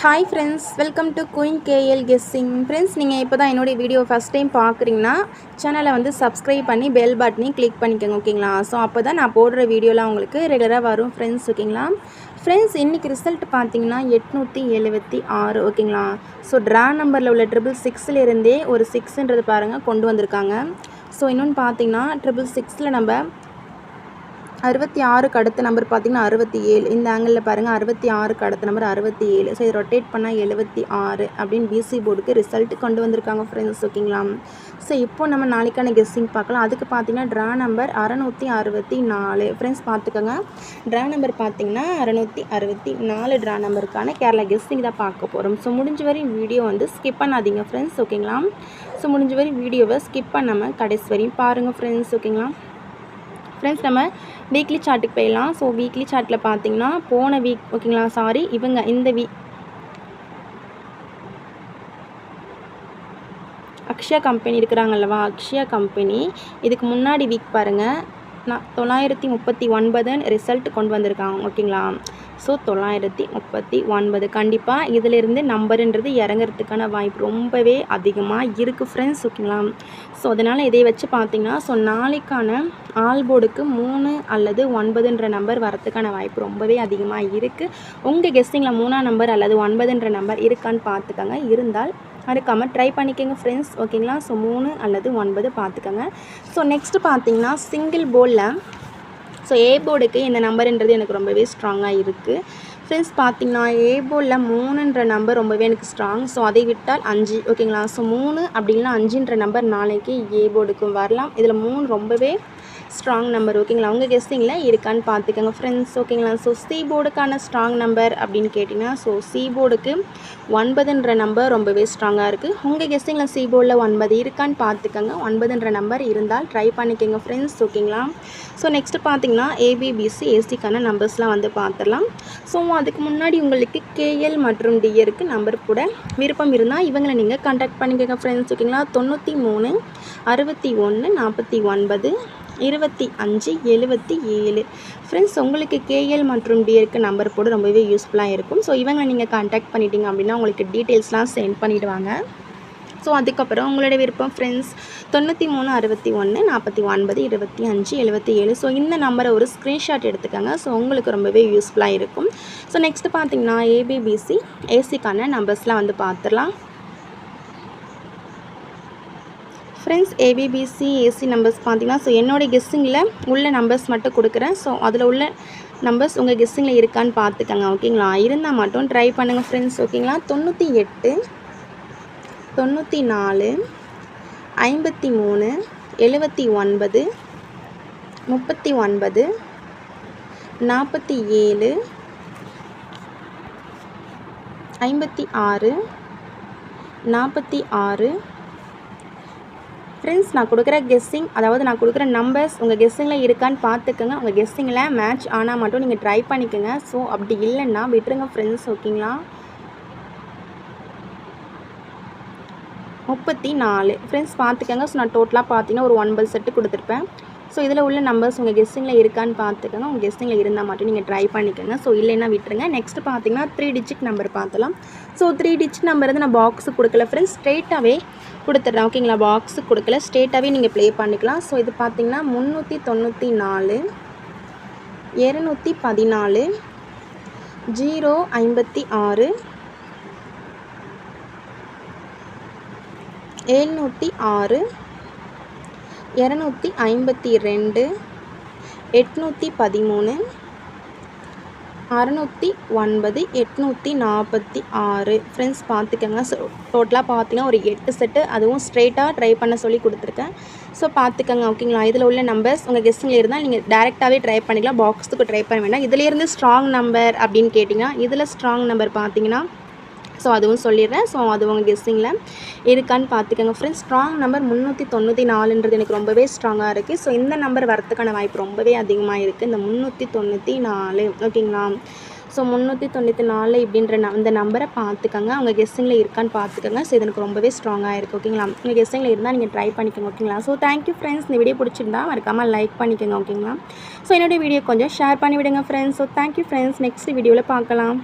Hi friends, welcome to queen KL guessing. Friends, நீங்கள் இப்போ தான் என்னோடய வீடியோ ஃபஸ்ட் டைம் பார்க்குறீங்கன்னா சேனலை வந்து சப்ஸ்கிரைப் பண்ணி பெல் பட்டனையும் கிளிக் பண்ணிக்கோங்க. ஓகேங்களா? ஸோ அப்போ தான் நான் போடுற வீடியோலாம் உங்களுக்கு ரெகுலராக வரும் ஃப்ரெண்ட்ஸ். ஓகேங்களா ஃப்ரெண்ட்ஸ், இன்றைக்கி ரிசல்ட் பார்த்தீங்கன்னா 876. ஓகேங்களா? ஸோ ட்ரா நம்பரில் உள்ள 666 ஒரு 6ன்றது பாருங்கள் கொண்டு வந்திருக்காங்க. ஸோ இன்னொன்று பார்த்தீங்கன்னா 666 நம்ம 66க்கு அடுத்த நம்பர் பார்த்திங்கன்னா 67. இந்த ஆங்கிளில் பாருங்கள், 66க்கு அடுத்த நம்பர் 67. ஸோ இது ரொட்டேட் பண்ணால் 76 அப்படின்னு பிசி போர்டுக்கு ரிசல்ட் கொண்டு வந்திருக்காங்க ஃப்ரெண்ட்ஸ். ஓகேங்களா? ஸோ இப்போ நம்ம நாளைக்கான கெஸ்ஸிங் பார்க்கலாம். அதுக்கு பார்த்திங்கன்னா ட்ரா நம்பர் 664. ஃப்ரெண்ட்ஸ் பார்த்துக்கோங்க, ட்ரா நம்பர் பார்த்திங்கன்னா 664 ட்ரா நம்பருக்கான கேரளா கெஸ்ஸிங் தான் பார்க்க போகிறோம். ஸோ முடிஞ்ச வரையும் வீடியோ வந்து ஸ்கிப் பண்ணாதீங்க ஃப்ரெண்ட்ஸ். ஓகேங்களா? ஸோ முடிஞ்ச வரையும் வீடியோவை ஸ்கிப் பண்ணாமல் கடைசி வரையும் பாருங்கள் ஃப்ரெண்ட்ஸ். ஓகேங்களா ஃப்ரெண்ட்ஸ், நம்ம வீக்லி சார்ட்டுக்கு போயிடலாம். ஸோ வீக்லி சார்ட்டில் பார்த்தீங்கன்னா போன வீக், ஓகேங்களா, சாரி இவங்க இந்த வீக் அக்ஷயா கம்பெனி இருக்கிறாங்கல்லவா, அக்ஷயா கம்பெனி இதுக்கு முன்னாடி வீக் பாருங்கள் 939 ரிசல்ட் கொண்டு வந்திருக்காங்க. ஓகேங்களா? ஸோ 939 கண்டிப்பாக இதிலிருந்து நம்பருன்றது இறங்கிறதுக்கான வாய்ப்பு ரொம்பவே அதிகமாக இருக்குது ஃப்ரெண்ட்ஸ். ஓகேங்களா? ஸோ அதனால் இதை வச்சு பார்த்திங்கன்னா ஸோ நாளைக்கான ஆல் போர்டுக்கு 3 அல்லது 9ன்ற நம்பர் வரத்துக்கான வாய்ப்பு ரொம்பவே அதிகமாக இருக்குது. உங்கள் கெஸ்ஸிங்கில் 3ஆம் நம்பர் அல்லது 9ன்ற நம்பர் இருக்கான்னு பார்த்துக்கோங்க. இருந்தால் மறக்காமல் ட்ரை பண்ணிக்கோங்க ஃப்ரெண்ட்ஸ். ஓகேங்களா? ஸோ 3 அல்லது 9 பார்த்துக்கோங்க. ஸோ நெக்ஸ்ட்டு பார்த்தீங்கன்னா சிங்கிள் போர்டில் ஸோ ஏ போர்டுக்கு இந்த நம்பருன்றது எனக்கு ரொம்பவே ஸ்ட்ராங்காக இருக்குது ஃப்ரெண்ட்ஸ். பார்த்திங்கன்னா ஏ போர்டில் 3ன்ற நம்பர் ரொம்பவே எனக்கு ஸ்ட்ராங். ஸோ அதை விட்டால் 5. ஓகேங்களா? ஸோ 3 அப்படின்னா 5ன்ற நம்பர் நாளைக்கு ஏ போர்டுக்கும் வரலாம். இதில் 3 ரொம்பவே ஸ்ட்ராங் நம்பர். ஓகேங்களா? உங்கள் கெஸ்ஸிங்கில் இருக்கான்னு பார்த்துக்கோங்க ஃப்ரெண்ட்ஸ். ஓகேங்களா? ஸோ சி போர்டுக்கான ஸ்ட்ராங் நம்பர் அப்படின்னு கேட்டிங்கன்னா ஸோ சி போர்டுக்கு 9ன்ற நம்பர் ரொம்பவே ஸ்ட்ராங்காக இருக்குது. உங்கள் கெஸ்ஸிங்கில் சி போர்டில் 9 இருக்கான்னு பார்த்துக்கோங்க. 9ன்ற நம்பர் இருந்தால் ட்ரை பண்ணிக்கோங்க ஃப்ரெண்ட்ஸ். ஓகேங்களா? ஸோ நெக்ஸ்ட்டு பார்த்தீங்கன்னா ஏபிபிசி ஏசிக்கான நம்பர்ஸ்லாம் வந்து பார்த்துடலாம். ஸோ அதுக்கு முன்னாடி உங்களுக்கு கேஎல் மற்றும் டிஆருக்கு நம்பர் கூட விருப்பம் இருந்தால் இவங்களை நீங்கள் கான்டாக்ட் பண்ணிக்கோங்க ஃப்ரெண்ட்ஸ். ஓகேங்களா? 93 61 49 25 77. ஃப்ரெண்ட்ஸ், உங்களுக்கு கேஎல் மற்றும் டிஆருக்கு நம்பர் போட ரொம்பவே யூஸ்ஃபுல்லாக இருக்கும். ஸோ இவங்களை நீங்கள் கான்டாக்ட் பண்ணிட்டீங்க அப்படின்னா உங்களுக்கு டீட்டெயில்ஸ்லாம் சென்ட் பண்ணிவிடுவாங்க. ஸோ அதுக்கப்புறம் உங்களோட விருப்பம் ஃப்ரெண்ட்ஸ் 93 61 49 25 77. ஸோ இந்த நம்பரை ஒரு ஸ்க்ரீன்ஷாட் எடுத்துக்கோங்க. ஸோ உங்களுக்கு ரொம்பவே யூஸ்ஃபுல்லாக இருக்கும். ஸோ நெக்ஸ்ட்டு பார்த்தீங்கன்னா ஏபிபிசி ஏசிக்கான நம்பர்ஸ்லாம் வந்து பார்த்துடலாம் ஃப்ரெண்ட்ஸ். ஏபிபிசி ஏசி நம்பர்ஸ் பார்த்தீங்கன்னா ஸோ என்னோடய கெஸ்ஸிங்கில் உள்ள நம்பர்ஸ் மட்டும் கொடுக்குறேன். ஸோ அதில் உள்ள நம்பர்ஸ் உங்கள் கெஸ்ஸிங்கில் இருக்கான்னு பார்த்துக்கோங்க. ஓகேங்களா? இருந்தால் மட்டும் ட்ரை பண்ணுங்கள் ஃப்ரெண்ட்ஸ். ஓகேங்களா? 98 94 53 79 39 47 56 46. ஃப்ரெண்ட்ஸ், நான் கொடுக்குற கெஸ்ஸிங், அதாவது நான் கொடுக்குற நம்பர்ஸ் உங்கள் கெஸ்ஸிங்கில் இருக்கான்னு பார்த்துக்கோங்க. உங்கள் கெஸ்ஸிங்கில் மேட்ச் ஆனால் மட்டும் நீங்கள் ட்ரை பண்ணிக்கோங்க. ஸோ அப்படி இல்லைன்னா விட்டுருங்க ஃப்ரெண்ட்ஸ். ஓகேங்களா? 34 ஃப்ரெண்ட்ஸ் பார்த்துக்கோங்க. ஸோ நான் டோட்டலாக பார்த்தீங்கன்னா ஒரு 9 செட்டு கொடுத்துருப்பேன். ஸோ இதில் உள்ள நம்பர்ஸ் உங்கள் கெஸ்ஸிங்கில் இருக்கான்னு பார்த்துக்கோங்க. உங்கள் கெஸ்ஸிங்கில் இருந்தால் மட்டும் நீங்கள் ட்ரை பண்ணிக்கோங்க. ஸோ இல்லைன்னா விட்டுருங்க. நெக்ஸ்ட்டு பார்த்தீங்கன்னா 3 டிஜிட் நம்பர் பார்த்துலாம். ஸோ 3 டிஜிட் நம்பர் வந்து நான் பாக்ஸுக்கு கொடுக்கல ஃப்ரெண்ட்ஸ், ஸ்ட்ரெயிட்டாகவே கொடுத்துட்றேன். ஓகேங்களா? பாக்ஸுக்கு கொடுக்கல, ஸ்ட்ரெயிட்டாகவே நீங்கள் ப்ளே பண்ணிக்கலாம். ஸோ இது பார்த்தீங்கன்னா 394 214 056 706 252 813 609 846. ஃப்ரெண்ட்ஸ் பார்த்துக்கோங்க. ஸோ டோட்டலாக பார்த்தீங்கன்னா ஒரு 8 செட்டு, அதுவும் ஸ்ட்ரெயிட்டாக ட்ரை பண்ண சொல்லி கொடுத்துருக்கேன். ஸோ பார்த்துக்கோங்க. ஓகேங்களா? இதில் உள்ள நம்பர்ஸ் உங்கள் கெஸ்ஸிங்கில் இருந்தால் நீங்கள் டேரெக்டாகவே ட்ரை பண்ணிக்கலாம். பாக்ஸுக்கு ட்ரை பண்ண வேண்டாம். இதிலேருந்து ஸ்ட்ராங் நம்பர் அப்படின்னு கேட்டிங்கன்னா இதில் ஸ்ட்ராங் நம்பர் பார்த்தீங்கன்னா ஸோ அதுவும் சொல்லிடுறேன். ஸோ அது உங்கள் கெஸ்ஸிங்கில் இருக்கான்னு பார்த்துக்கோங்க ஃப்ரெண்ட்ஸ். ஸ்ட்ராங் நம்பர் 394ன்றது எனக்கு ரொம்பவே ஸ்ட்ராங்காக இருக்குது. ஸோ இந்த நம்பர் வரத்துக்கான வாய்ப்பு ரொம்பவே அதிகமாக இருக்குது, இந்த 394. ஓகேங்களா? ஸோ 394 இப்படின்ற இந்த நம்பரை பார்த்துக்கோங்க. உங்கள் கெஸ்ஸிங்கில் இருக்கான்னு பார்த்துக்கோங்க. ஸோ இது எனக்கு ரொம்பவே ஸ்ட்ராங்காக இருக்குது. ஓகேங்களா? உங்கள் கெஸ்ஸிங்கில் இருந்தால் நீங்கள் ட்ரை பண்ணிக்கோங்க. ஓகேங்களா? So thank you friends. இந்த வீடியோ பிடிச்சிருந்தா மறக்காமல் லைக் பண்ணிக்கோங்க. ஓகேங்களா? ஸோ என்னோடய வீடியோ கொஞ்சம் ஷேர் பண்ணிவிடுங்க friends. So thank you friends. Next வீடியோவில் பார்க்கலாம்.